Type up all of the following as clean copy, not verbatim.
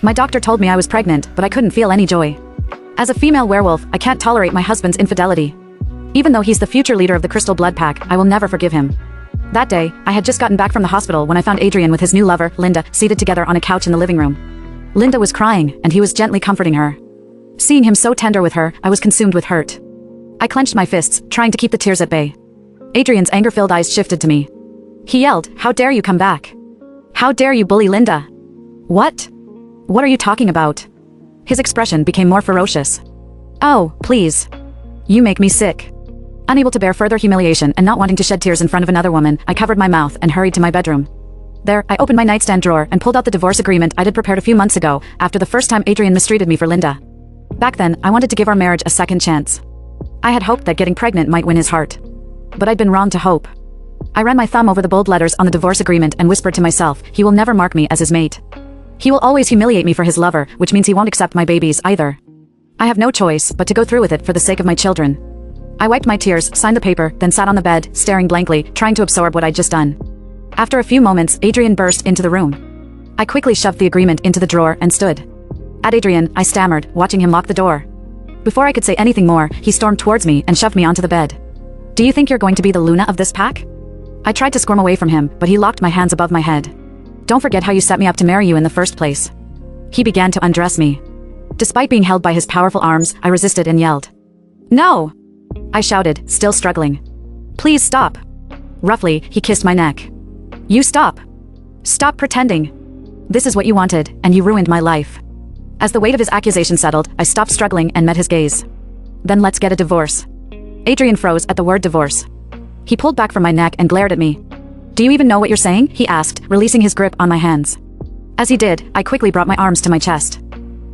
My doctor told me I was pregnant, but I couldn't feel any joy. As a female werewolf, I can't tolerate my husband's infidelity. Even though he's the future leader of the Crystal Blood Pack, I will never forgive him. That day, I had just gotten back from the hospital when I found Adrian with his new lover, Linda, seated together on a couch in the living room. Linda was crying, and he was gently comforting her. Seeing him so tender with her, I was consumed with hurt. I clenched my fists, trying to keep the tears at bay. Adrian's anger-filled eyes shifted to me. He yelled, "How dare you come back? How dare you bully Linda?" "What? What are you talking about?" His expression became more ferocious. "Oh, please. You make me sick." Unable to bear further humiliation and not wanting to shed tears in front of another woman, I covered my mouth and hurried to my bedroom. There, I opened my nightstand drawer and pulled out the divorce agreement I'd prepared a few months ago, after the first time Adrian mistreated me for Linda. Back then, I wanted to give our marriage a second chance. I had hoped that getting pregnant might win his heart. But I'd been wrong to hope. I ran my thumb over the bold letters on the divorce agreement and whispered to myself, he will never mark me as his mate. He will always humiliate me for his lover, which means he won't accept my babies either. I have no choice but to go through with it for the sake of my children. I wiped my tears, signed the paper, then sat on the bed, staring blankly, trying to absorb what I'd just done. After a few moments, Adrian burst into the room. I quickly shoved the agreement into the drawer and stood. At Adrian, I stammered, watching him lock the door. Before I could say anything more, he stormed towards me and shoved me onto the bed. "Do you think you're going to be the Luna of this pack?" I tried to squirm away from him, but he locked my hands above my head. "Don't forget how you set me up to marry you in the first place." He began to undress me. Despite being held by his powerful arms, I resisted and yelled. "No!" I shouted, still struggling. "Please stop." Roughly, he kissed my neck. "You stop. Stop pretending. This is what you wanted, and you ruined my life." As the weight of his accusation settled, I stopped struggling and met his gaze. "Then let's get a divorce." Adrian froze at the word divorce. He pulled back from my neck and glared at me. "Do you even know what you're saying?" he asked, releasing his grip on my hands. As he did, I quickly brought my arms to my chest.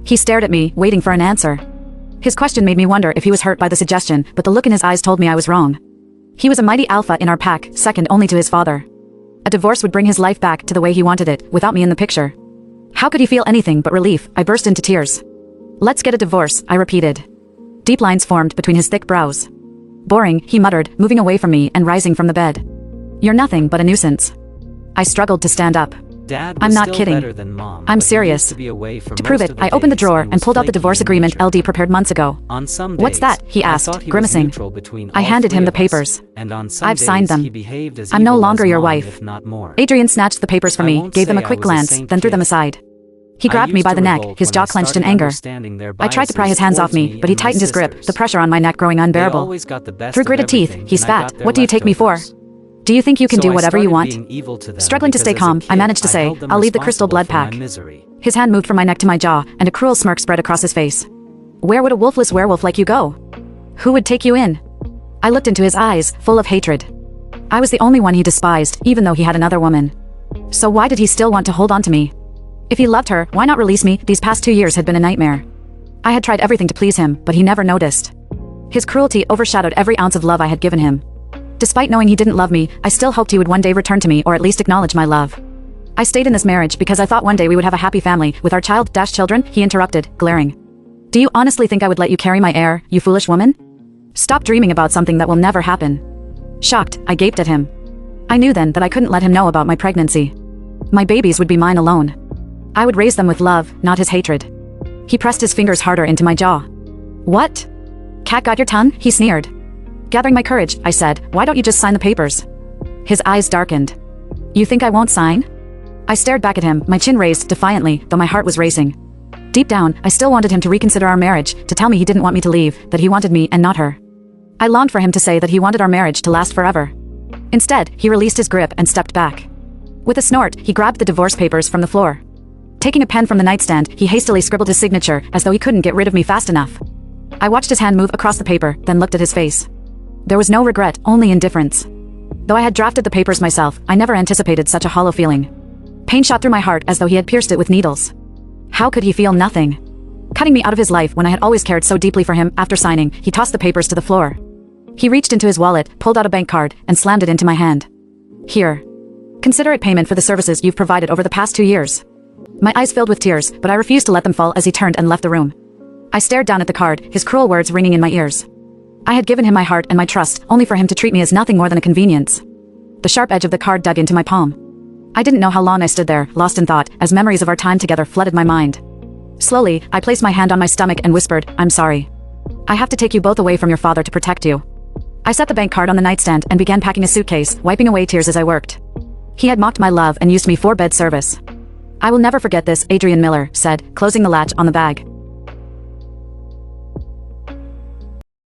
He stared at me, waiting for an answer. His question made me wonder if he was hurt by the suggestion, but the look in his eyes told me I was wrong. He was a mighty alpha in our pack, second only to his father. A divorce would bring his life back to the way he wanted it, without me in the picture. How could he feel anything but relief? I burst into tears. "Let's get a divorce," I repeated. Deep lines formed between his thick brows. "Boring," he muttered, moving away from me and rising from the bed. "You're nothing but a nuisance." I struggled to stand up. "I'm not kidding. I'm serious." To prove it, I opened the drawer and pulled out the divorce agreement LD prepared months ago. "What's that?" he asked, grimacing. I handed him the papers. "I've signed them. I'm no longer your wife." Adrian snatched the papers from me, gave them a quick glance, then threw them aside. He grabbed me by the neck, his jaw clenched in anger. I tried to pry his hands off me, but he tightened his grip, the pressure on my neck growing unbearable. Through gritted teeth, he spat, "What do you take me for? Do you think you can do whatever you want?" Struggling to stay calm, I managed to say, "I'll leave the Crystal Blood Pack." His hand moved from my neck to my jaw, and a cruel smirk spread across his face. "Where would a wolfless werewolf like you go? Who would take you in?" I looked into his eyes, full of hatred. I was the only one he despised, even though he had another woman. So why did he still want to hold on to me? If he loved her, why not release me? These past 2 years had been a nightmare. I had tried everything to please him, but he never noticed. His cruelty overshadowed every ounce of love I had given him. Despite knowing he didn't love me, I still hoped he would one day return to me or at least acknowledge my love. I stayed in this marriage because I thought one day we would have a happy family with our children, he interrupted, glaring. "Do you honestly think I would let you carry my heir, you foolish woman? Stop dreaming about something that will never happen." Shocked, I gaped at him. I knew then that I couldn't let him know about my pregnancy. My babies would be mine alone. I would raise them with love, not his hatred. He pressed his fingers harder into my jaw. "What? Cat got your tongue?" he sneered. Gathering my courage, I said, "Why don't you just sign the papers?" His eyes darkened. "You think I won't sign?" I stared back at him, my chin raised defiantly, though my heart was racing. Deep down, I still wanted him to reconsider our marriage, to tell me he didn't want me to leave, that he wanted me and not her. I longed for him to say that he wanted our marriage to last forever. Instead, he released his grip and stepped back. With a snort, he grabbed the divorce papers from the floor. Taking a pen from the nightstand, he hastily scribbled his signature, as though he couldn't get rid of me fast enough. I watched his hand move across the paper, then looked at his face. There was no regret, only indifference. Though I had drafted the papers myself, I never anticipated such a hollow feeling. Pain shot through my heart as though he had pierced it with needles. How could he feel nothing? Cutting me out of his life when I had always cared so deeply for him. After signing, he tossed the papers to the floor. He reached into his wallet, pulled out a bank card, and slammed it into my hand. "Here. Consider it payment for the services you've provided over the past 2 years." My eyes filled with tears, but I refused to let them fall as he turned and left the room. I stared down at the card, his cruel words ringing in my ears. I had given him my heart and my trust, only for him to treat me as nothing more than a convenience. The sharp edge of the card dug into my palm. I didn't know how long I stood there, lost in thought, as memories of our time together flooded my mind. Slowly, I placed my hand on my stomach and whispered, "I'm sorry. I have to take you both away from your father to protect you." I set the bank card on the nightstand and began packing a suitcase, wiping away tears as I worked. He had mocked my love and used me for bed service. "I will never forget this," Adrian Miller said, closing the latch on the bag.